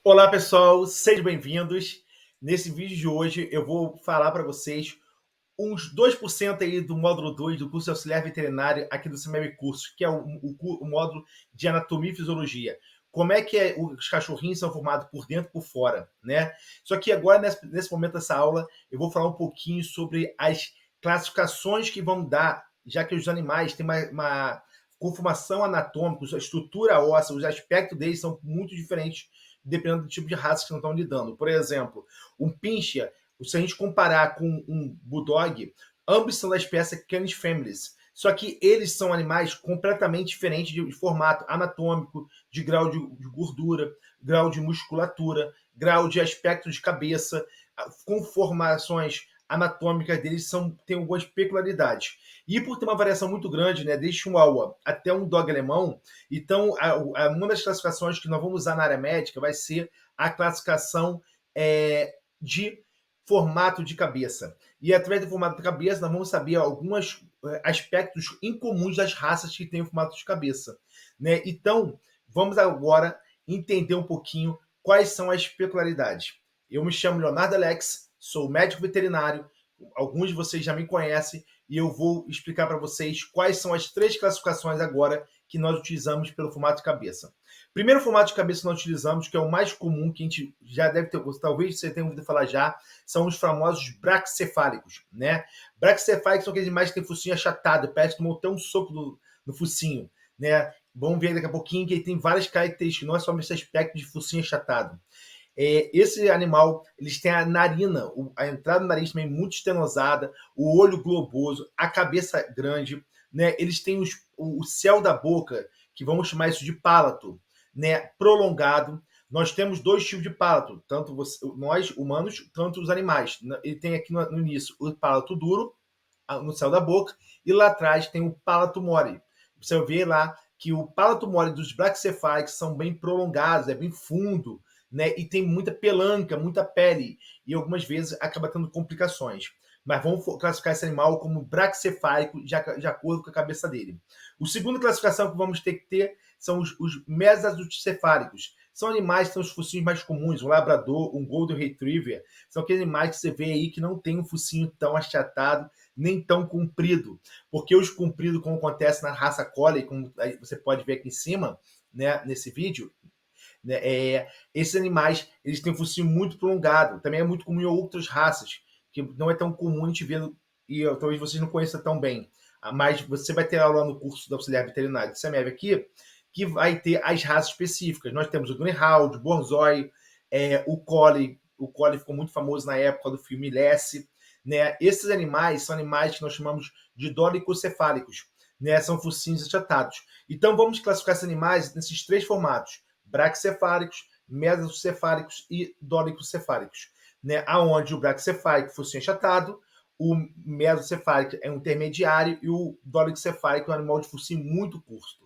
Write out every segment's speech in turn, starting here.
Olá pessoal, sejam bem-vindos. Nesse vídeo de hoje eu vou falar para vocês uns 2% aí do módulo 2 do curso de auxiliar veterinário aqui do CMEB Cursos, que é o módulo de anatomia e fisiologia. Como é que os cachorrinhos são formados por dentro e por fora, né? Só que agora, nesse momento dessa aula, eu vou falar um pouquinho sobre as classificações que vão dar, já que os animais têm uma conformação anatômica, a estrutura óssea, os aspectos deles são muito diferentes dependendo do tipo de raça que não estão lidando. Por exemplo, um Pinscher, se a gente comparar com um Bulldog, ambos são da espécie Canis Families. Só que eles são animais completamente diferentes de formato anatômico, de grau de gordura, grau de musculatura, grau de aspecto de cabeça, conformações anatômicas deles têm algumas peculiaridades. E por ter uma variação muito grande, né, desde Chihuahua até um Dog alemão, então uma das classificações que nós vamos usar na área médica vai ser a classificação de formato de cabeça. E através do formato de cabeça, nós vamos saber alguns aspectos incomuns das raças que têm o formato de cabeça, né? Então, vamos agora entender um pouquinho quais são as peculiaridades. Eu me chamo Leonardo Alex, sou médico veterinário, alguns de vocês já me conhecem, e eu vou explicar para vocês quais são as 3 classificações agora que nós utilizamos pelo formato de cabeça. Primeiro formato de cabeça que nós utilizamos, que é o mais comum, que a gente já deve ter, talvez você tenha ouvido falar já, são os famosos braquicefálicos, né? Braquicefálicos são aqueles animais que têm focinho achatado, parece que tomou até um soco no focinho, né? Vamos ver daqui a pouquinho que ele tem várias características, não é só esse aspecto de focinho achatado. Esse animal, eles têm a narina, a entrada do nariz também muito estenosada, o olho globoso, a cabeça grande, né? Eles têm o céu da boca, que vamos chamar isso de pálato, né, prolongado. Nós temos 2 tipos de pálato, tanto nós humanos, tanto os animais. Ele tem aqui no início o pálato duro, no céu da boca, e lá atrás tem o pálato mole. Você vê lá que o pálato mole dos braquicefálicos são bem prolongados, é bem fundo, né, e tem muita pelanca, muita pele, e algumas vezes acaba tendo complicações. Mas vamos classificar esse animal como braquicefálico de acordo com a cabeça dele. A segunda classificação que vamos ter que ter são os mesadocefálicos. São animais que têm os focinhos mais comuns, um labrador, um golden retriever. São aqueles animais que você vê aí que não tem um focinho tão achatado, nem tão comprido. Porque os compridos, como acontece na raça Collie, como você pode ver aqui em cima, né, nesse vídeo, né, esses animais eles têm um focinho muito prolongado. Também é muito comum em outras raças, que não é tão comum a gente ver, e talvez vocês não conheçam tão bem. Mas você vai ter aula no curso do auxiliar veterinário do CMEV aqui, que vai ter as raças específicas. Nós temos o Greyhound, o Borzoi, o Collie. O Collie ficou muito famoso na época do filme Lassie, né? Esses animais são animais que nós chamamos de dolichocefálicos, né? São focinhos achatados. Então vamos classificar esses animais nesses 3 formatos: braquicefálicos, mesocefálicos e dolichocefálicos, né? Aonde o braquicefálico, focinho achatado, o mesocefálico é um intermediário e o dolichocefálico é um animal de focinho muito curto.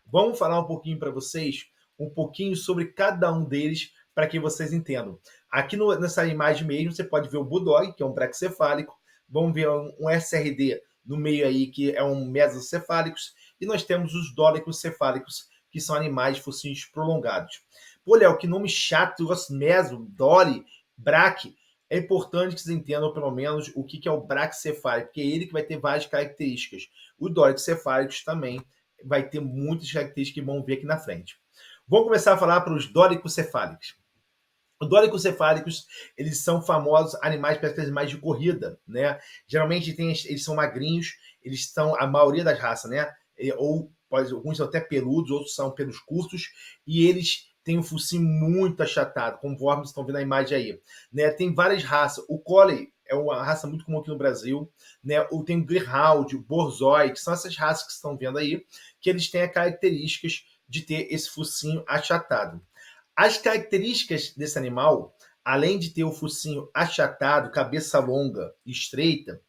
Vamos falar um pouquinho para vocês, um pouquinho sobre cada um deles, para que vocês entendam. Aqui nessa imagem mesmo, você pode ver o Bulldog, que é um braquicefálico. Vamos ver um SRD no meio aí, que é um mesocefálicos. E nós temos os dolichocefálicos, que são animais de focinhos prolongados. Pô, Léo, que nome chato, meso, doli, braque. É importante que vocês entendam, pelo menos, o que é o braquicefálico, porque é ele que vai ter várias características. Os dolichocefálicos também vai ter muitas características que vão ver aqui na frente. Vamos começar a falar para os dolichocefálicos. Os dolichocefálicos, eles são famosos animais para animais de corrida, né? Geralmente eles são magrinhos, eles são a maioria das raças, né? Ou alguns são até peludos, outros são pelos curtos, e eles têm um focinho muito achatado, conforme vocês estão vendo na imagem aí, né? Tem várias raças. O Collie é uma raça muito comum aqui no Brasil, né? Tem o Greyhound, o Borzoi, que são essas raças que vocês estão vendo aí, que eles têm as características de ter esse focinho achatado. As características desse animal, além de ter o focinho achatado, cabeça longa e estreita,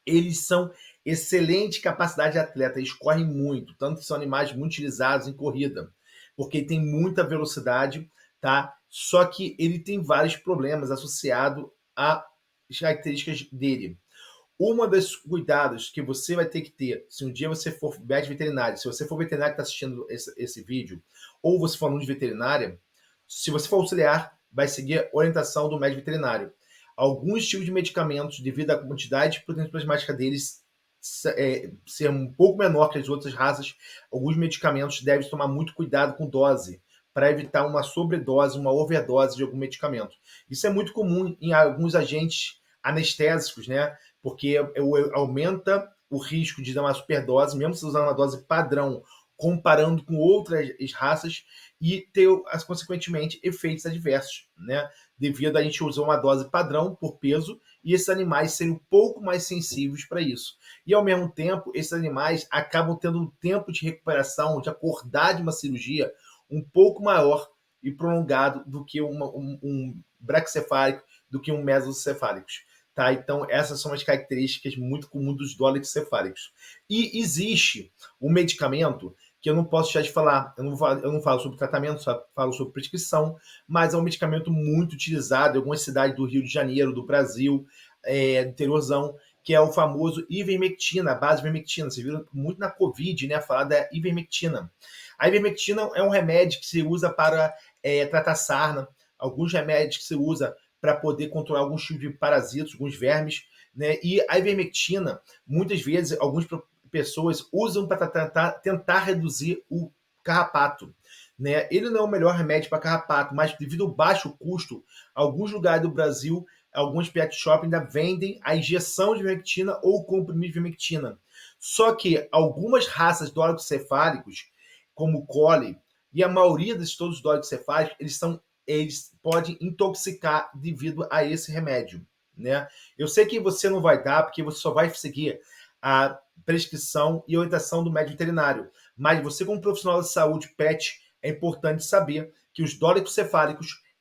eles são excelente capacidade de atleta, eles correm muito, tanto que são animais muito utilizados em corrida, porque tem muita velocidade, tá? Só que ele tem vários problemas associados às características dele. Uma das cuidados que você vai ter que ter, se um dia você for médico veterinário, se você for veterinário que está assistindo esse vídeo, ou você for aluno de veterinária, Se você for auxiliar, vai seguir a orientação do médico veterinário. Alguns tipos de medicamentos, devido à quantidade de proteína plasmática deles ser um pouco menor que as outras raças, alguns medicamentos devem tomar muito cuidado com dose, para evitar uma sobredose, uma overdose de algum medicamento. Isso é muito comum em alguns agentes anestésicos, né? Porque aumenta o risco de dar uma superdose, mesmo se usar uma dose padrão, comparando com outras raças, e ter, consequentemente, efeitos adversos, né? Devido a gente usar uma dose padrão por peso e esses animais serem um pouco mais sensíveis para isso. E, ao mesmo tempo, esses animais acabam tendo um tempo de recuperação, de acordar de uma cirurgia um pouco maior e prolongado do que um braquicefálico, do que um mesocefálico. Tá? Então, essas são as características muito comuns dos dólicos. E existe um medicamento que eu não posso deixar de falar. Eu não falo sobre tratamento, só falo sobre prescrição, mas é um medicamento muito utilizado em algumas cidades do Rio de Janeiro, do Brasil, do interiorzão, que é o famoso ivermectina, a base ivermectina. Você viu muito na Covid, né, falar da ivermectina. A ivermectina é um remédio que se usa para tratar sarna, alguns remédios que se usa para poder controlar alguns tipos de parasitas, alguns vermes, né? E a ivermectina, muitas vezes, algumas pessoas usam para tentar reduzir o carrapato. Né? Ele não é o melhor remédio para carrapato, mas devido ao baixo custo, alguns lugares do Brasil, alguns pet shop ainda vendem a injeção de ivermectina ou comprimido de ivermectina. Só que algumas raças de oligocefálicos, como o Collie, e a maioria de todos os oligocefálicos, eles podem intoxicar devido a esse remédio. Né? Eu sei que você não vai dar, porque você só vai seguir a prescrição e orientação do médico veterinário. Mas você, como profissional de saúde pet, é importante saber que os dólicos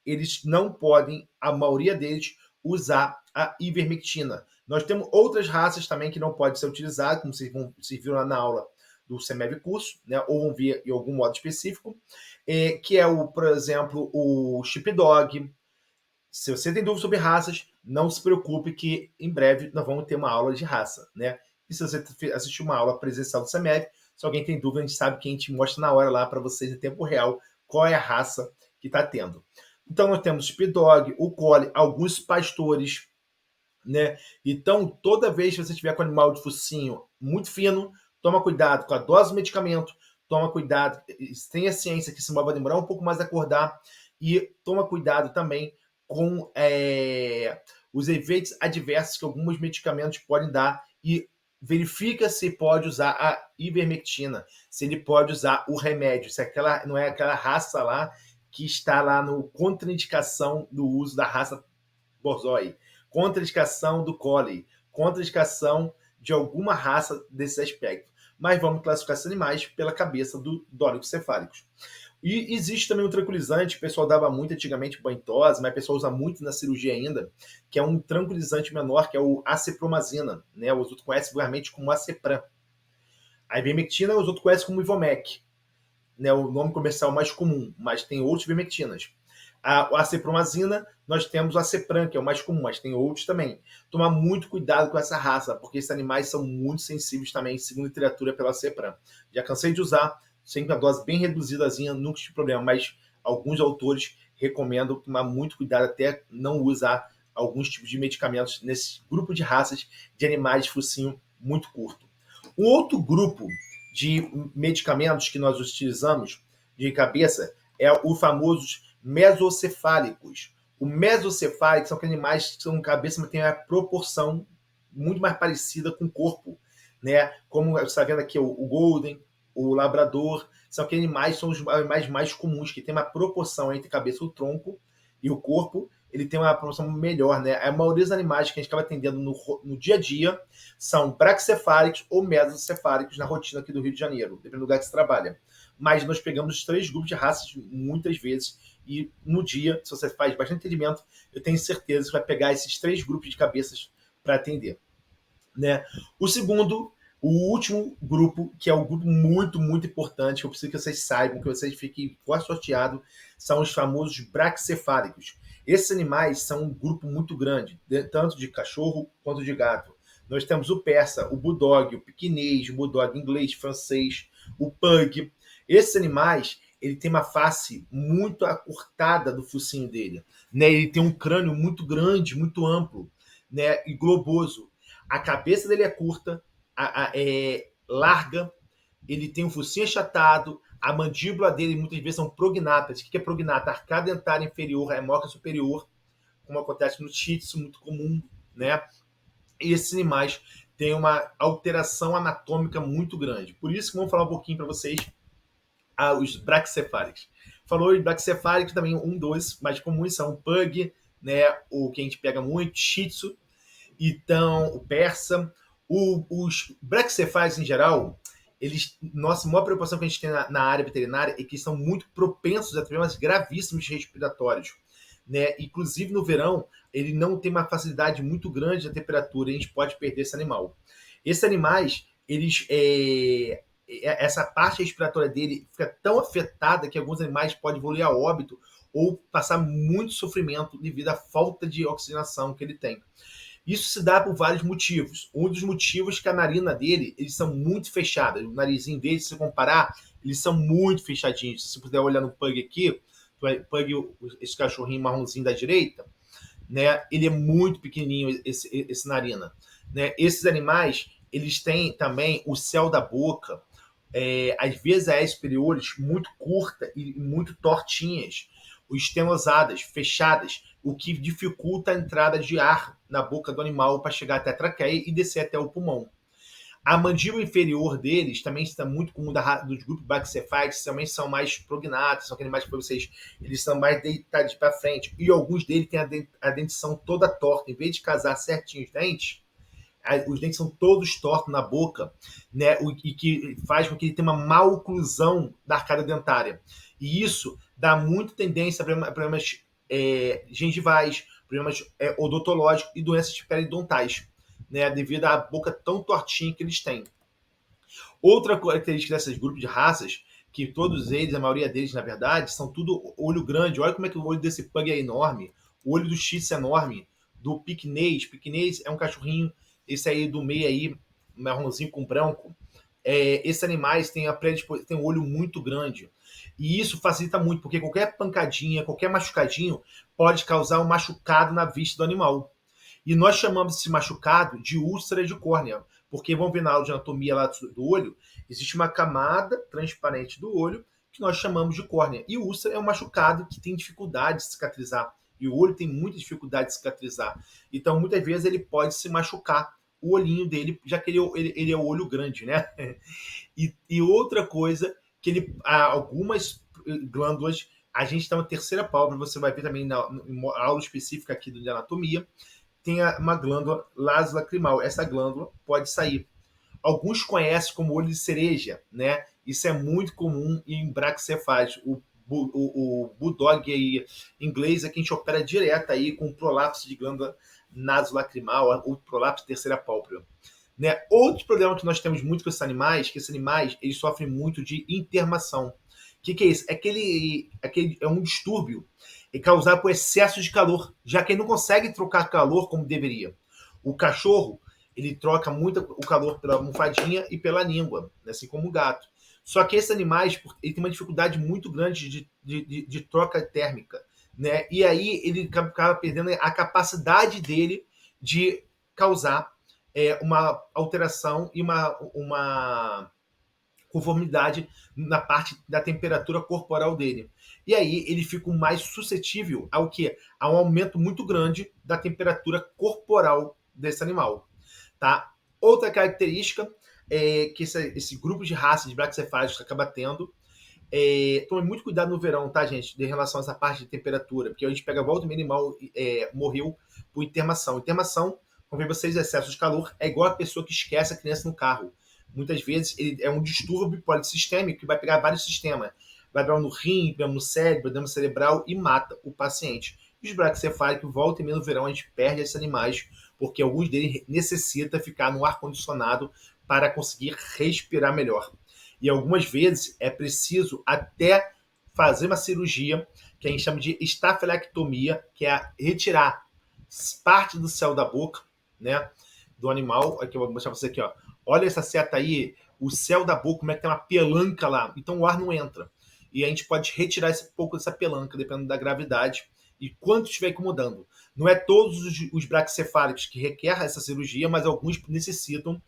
eles não podem, a maioria deles, usar a ivermectina. Nós temos outras raças também que não podem ser utilizadas, como vocês viram lá na aula do CEMEV curso, né, ou vão ver em algum modo específico, que é, por exemplo, o Sheepdog. Se você tem dúvidas sobre raças, não se preocupe que em breve nós vamos ter uma aula de raça, né? E se você assistir uma aula presencial do CEMEV, se alguém tem dúvida, a gente sabe que a gente mostra na hora lá para vocês em tempo real qual é a raça que está tendo. Então nós temos o Sheepdog, o Collie, alguns pastores, né? Então, toda vez que você tiver com animal de focinho muito fino, toma cuidado com a dose do medicamento, toma cuidado, tenha ciência que esse animal vai demorar um pouco mais a acordar e toma cuidado também com os efeitos adversos que alguns medicamentos podem dar e verifica se pode usar a ivermectina, se ele pode usar o remédio, se aquela não é aquela raça lá que está lá no contraindicação do uso da raça Borzoi, contraindicação do Collie, contraindicação de alguma raça desse aspecto. Mas vamos classificar esses animais pela cabeça do dólicos. E existe também um tranquilizante, o pessoal dava muito antigamente banhitose, mas o pessoal usa muito na cirurgia ainda, que é um tranquilizante menor, que é o acepromazina, né? Os outros conhecem vulgarmente como Acepran. A ivermectina os outros conhecem como Ivomec, né? O nome comercial mais comum, mas tem outras ivermectinas. A acepromazina, nós temos a Cepran, que é o mais comum, mas tem outros também. Tomar muito cuidado com essa raça, porque esses animais são muito sensíveis também, segundo a literatura, pela Cepran. Já cansei de usar, sempre a dose bem reduzidazinha, nunca tive problema, mas alguns autores recomendam tomar muito cuidado até não usar alguns tipos de medicamentos nesse grupo de raças de animais de focinho muito curto. Um outro grupo de medicamentos que nós utilizamos de cabeça é o famoso mesocefálicos. O mesocefálico são aqueles animais que são cabeça, mas tem a proporção muito mais parecida com o corpo, né? Como você está vendo aqui, o Golden, o Labrador, são aqueles animais, são os animais mais comuns, que tem uma proporção entre a cabeça, o tronco e o corpo, ele tem uma proporção melhor, né? A maioria dos animais que a gente acaba atendendo no dia a dia são braquicefálicos ou mesocefálicos na rotina aqui do Rio de Janeiro, dependendo do lugar que você trabalha. Mas nós pegamos os 3 grupos de raças muitas vezes e no dia, se você faz bastante atendimento, eu tenho certeza que vai pegar esses 3 grupos de cabeças para atender. Né? O segundo, o último grupo, que é um grupo muito, muito importante, que eu preciso que vocês saibam, que vocês fiquem sorteados, são os famosos braquicefálicos. Esses animais são um grupo muito grande, tanto de cachorro quanto de gato. Nós temos o persa, o bulldog, o piquinês, o bulldog inglês, francês, o pug. Esses animais, ele tem uma face muito acurtada do focinho dele, né? Ele tem um crânio muito grande, muito amplo, né? E globoso. A cabeça dele é curta, é larga, ele tem um focinho achatado, a mandíbula dele muitas vezes são prognatas. O que é prognata? A arcada dentária inferior é maior que a superior, como acontece no Shih Tzu, muito comum, né? E esses animais têm uma alteração anatômica muito grande. Por isso que vamos falar um pouquinho para vocês os braquicefálicos. Falou de braquicefálicos também, dos mais comuns são o pug, né? O que a gente pega muito, Shih Tzu, então o persa. Os braquicefálicos em geral, nossa maior preocupação que a gente tem na área veterinária é que são muito propensos a problemas gravíssimos respiratórios, né? Inclusive no verão, ele não tem uma facilidade muito grande da temperatura, e a gente pode perder esse animal. Esses animais, essa parte respiratória dele fica tão afetada que alguns animais podem evoluir a óbito ou passar muito sofrimento devido à falta de oxigenação que ele tem. Isso se dá por vários motivos. Um dos motivos é que a narina dele, eles são muito fechadas. O narizinho dele, se você comparar, eles são muito fechadinhos. Se você puder olhar no pug aqui, pug, esse cachorrinho marronzinho da direita, né? Ele é muito pequenininho, esse narina. Né? Esses animais, eles têm também o céu da boca, as vias aéreas superiores muito curtas e muito tortinhas, estenosadas, fechadas, o que dificulta a entrada de ar na boca do animal para chegar até a traqueia e descer até o pulmão. A mandíbula inferior deles também está muito comum dos grupos braquicefálicos, também são mais prognatos, são aqueles mais que vocês, eles são mais deitados para frente, e alguns deles têm a dentição toda torta, em vez de casar certinho os dentes são todos tortos na boca, né? E que faz com que ele tenha uma mal oclusão da arcada dentária. E isso dá muito tendência a problemas gengivais, problemas odontológicos e doenças periodontais, né? Devido à boca tão tortinha que eles têm. Outra característica desses grupos de raças, que todos eles, a maioria deles, na verdade, são tudo olho grande. Olha como é que o olho desse pug é enorme. O olho do Shih Tzu é enorme. Do piquinês. Piquinês é um cachorrinho, esse aí do meio aí, marronzinho com branco. Esses animais têm tem um olho muito grande. E isso facilita muito, porque qualquer pancadinha, qualquer machucadinho pode causar um machucado na vista do animal. E nós chamamos esse machucado de úlcera de córnea, porque vamos ver na aula de anatomia lá do olho, existe uma camada transparente do olho que nós chamamos de córnea. E úlcera é um machucado que tem dificuldade de cicatrizar. E o olho tem muita dificuldade de cicatrizar. Então, muitas vezes, ele pode se machucar o olhinho dele, já que ele é o olho grande, né? E outra coisa, que algumas glândulas, a gente está na terceira pálpebra, você vai ver também na aula específica aqui de anatomia, tem uma glândula lacrimal. Essa glândula pode sair. Alguns conhecem como olho de cereja, né? Isso é muito comum em braquicefálicos. O bulldog aí, inglês é que a gente opera direto aí com prolapso de glândula nasolacrimal ou prolapso de terceira pálpebra. Né? Outro problema que nós temos muito com esses animais, que esses animais eles sofrem muito de intermação. O que é isso? É um distúrbio causado por excesso de calor, já que ele não consegue trocar calor como deveria. O cachorro, ele troca muito o calor pela almofadinha e pela língua, assim como o gato. Só que esses animais, ele tem uma dificuldade muito grande de troca térmica, né? E aí ele acaba perdendo a capacidade dele de causar uma alteração e uma conformidade na parte da temperatura corporal dele. E aí ele fica mais suscetível ao quê? A um aumento muito grande da temperatura corporal desse animal. Tá? Outra característica que esse grupo de raças de braquicefálicos acaba tendo. Tome muito cuidado no verão, tá, gente? De relação a essa parte de temperatura, porque a gente pega a volta do animal morreu por intermação. Intermação, como ver vocês, excesso de calor, é igual a pessoa que esquece a criança no carro. Muitas vezes ele é um distúrbio polissistêmico que vai pegar vários sistemas. Vai pegar no rim, no cérebro, no cerebral e mata o paciente. E os braquicefálicos, volta e meia no verão, a gente perde esses animais, porque alguns deles necessitam ficar no ar-condicionado para conseguir respirar melhor. E algumas vezes é preciso até fazer uma cirurgia que a gente chama de estafilectomia, que é retirar parte do céu da boca, né, do animal. Aqui eu vou mostrar para você aqui, ó. Olha essa seta aí, o céu da boca, como é que tem uma pelanca lá. Então o ar não entra. e a gente pode retirar esse pouco dessa pelanca, dependendo da gravidade e quanto estiver incomodando. Não é todos os braquicefálicos que requerem essa cirurgia, mas alguns necessitam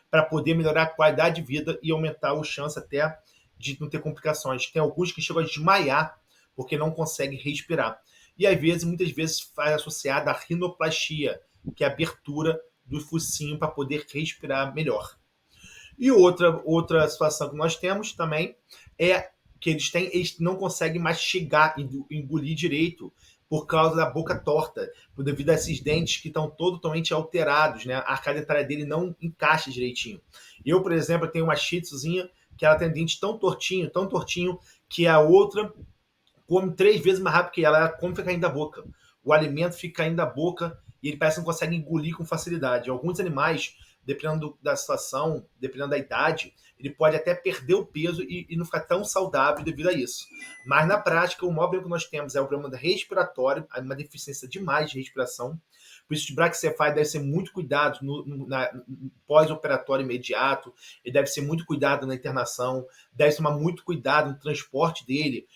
para poder melhorar a qualidade de vida e aumentar a chance até de não ter complicações. Tem alguns que chegam a desmaiar porque não conseguem respirar. E às vezes, muitas vezes, faz associada à rinoplastia, que é a abertura do focinho para poder respirar melhor. E outra situação que nós temos também é que eles não conseguem mastigar, engolir direito por causa da boca torta, devido a esses dentes que estão totalmente alterados, né? A arcada dentária dele não encaixa direitinho. Eu, por exemplo, tenho uma shih tzuzinha que ela tem dente tão tortinho, que a outra come 3 vezes mais rápido que ela come fica caindo da boca. O alimento fica caindo da boca e ele parece que não consegue engolir com facilidade. Alguns animais, dependendo da situação, dependendo da idade, ele pode até perder o peso e não ficar tão saudável devido a isso. Mas na prática, o maior problema que nós temos é o problema respiratório, uma deficiência demais de respiração. Por isso, o braquicefálico deve ser muito cuidado no pós-operatório imediato, ele deve ser muito cuidado na internação, deve tomar muito cuidado no transporte dele,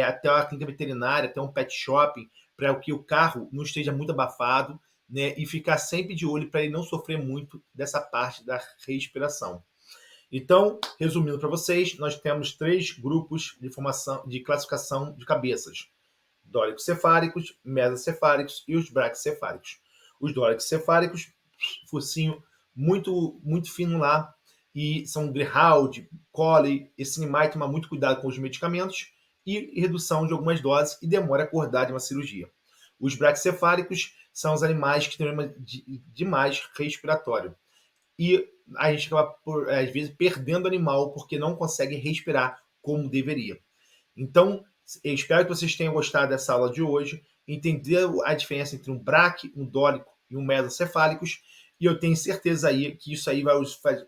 até a clínica veterinária, até um pet shopping, para que o carro não esteja muito abafado, né? E ficar sempre de olho para ele não sofrer muito dessa parte da respiração. Então, resumindo para vocês, nós temos 3 grupos de classificação de cabeças: dólicocefálicos, mesocefálicos e os braquicefálicos. Os dólicocefálicos, focinho muito fino lá, e são Greyhound, Collie. Esse animal toma muito cuidado com os medicamentos e redução de algumas doses e demora a acordar de uma cirurgia. Os braquicefálicos são os animais que têm problema demais respiratório. E a gente acaba, às vezes, perdendo o animal porque não consegue respirar como deveria. Então, eu espero que vocês tenham gostado dessa aula de hoje, entender a diferença entre um braque, um dólico e um mesocefálicos, e eu tenho certeza aí que isso aí vai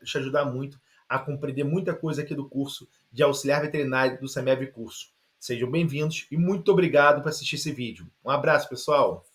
te ajudar muito a compreender muita coisa aqui do curso de auxiliar veterinário do SEMEV Curso. Sejam bem-vindos e muito obrigado por assistir esse vídeo. Um abraço, pessoal!